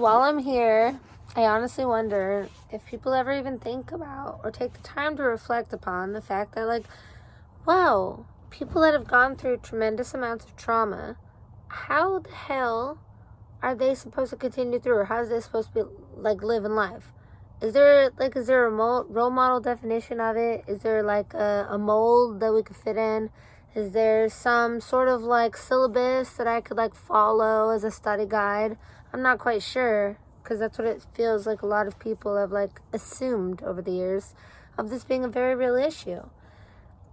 while I'm here, I honestly wonder if people ever even think about or take the time to reflect upon the fact that, like, wow, people that have gone through tremendous amounts of trauma, how the hell are they supposed to continue through, or how is they supposed to be, like, living life? Is there a role model definition of it? Is there, like, a mold that we could fit in? Is there some sort of, like, syllabus that I could, like, follow as a study guide? I'm not quite sure, because that's what it feels like a lot of people have, like, assumed over the years of this being a very real issue.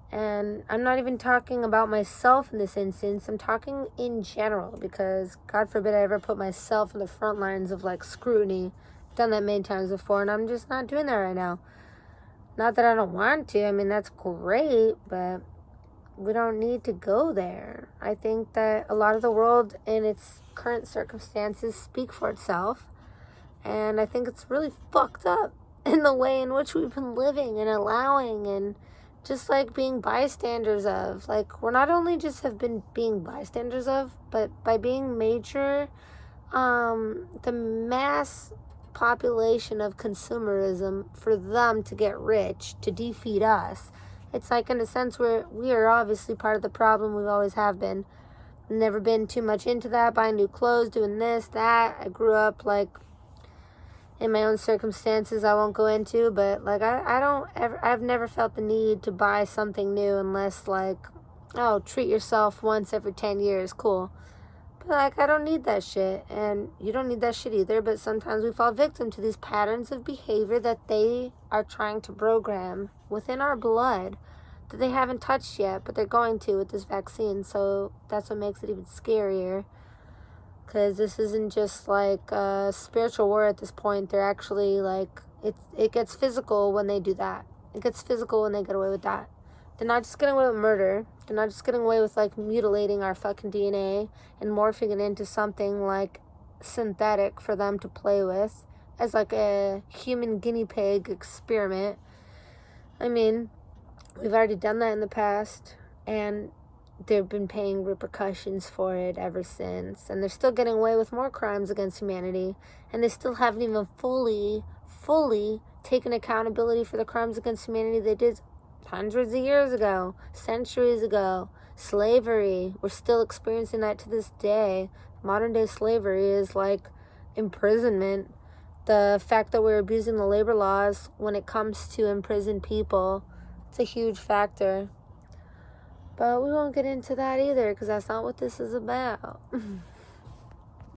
And I'm not even talking about myself in this instance. I'm talking in general, because God forbid I ever put myself in the front lines of, like, scrutiny. I've done that many times before, and I'm just not doing that right now. Not that I don't want to. I mean, that's great, but we don't need to go there. I think that a lot of the world in its current circumstances speak for itself. And I think it's really fucked up in the way in which we've been living and allowing and just, like, being bystanders of. Like, we're not only just have been being bystanders of, but by being major, the mass population of consumerism for them to get rich, to defeat us. It's like, in a sense, we are obviously part of the problem. We always have been. Never been too much into that, buying new clothes, doing this, that. I grew up, like, in my own circumstances I won't go into, but, like, I've never felt the need to buy something new unless, like, oh, treat yourself once every 10 years, cool. But, like, I don't need that shit, and you don't need that shit either, but sometimes we fall victim to these patterns of behavior that they are trying to program within our blood that they haven't touched yet, but they're going to with this vaccine. So that's what makes it even scarier, because this isn't just like a spiritual war at this point. They're actually, like, it gets physical when they do that. It gets physical when they get away with that. They're not just getting away with murder. They're not just getting away with, like, mutilating our fucking DNA and morphing it into something, like, synthetic for them to play with as, like, a human guinea pig experiment. I mean, we've already done that in the past, and they've been paying repercussions for it ever since. And they're still getting away with more crimes against humanity, and they still haven't even fully taken accountability for the crimes against humanity they did hundreds of years ago, centuries ago. Slavery, we're still experiencing that to this day. Modern day slavery is like imprisonment. The fact that we're abusing the labor laws when it comes to imprisoned people, it's a huge factor. But we won't get into that either, because that's not what this is about.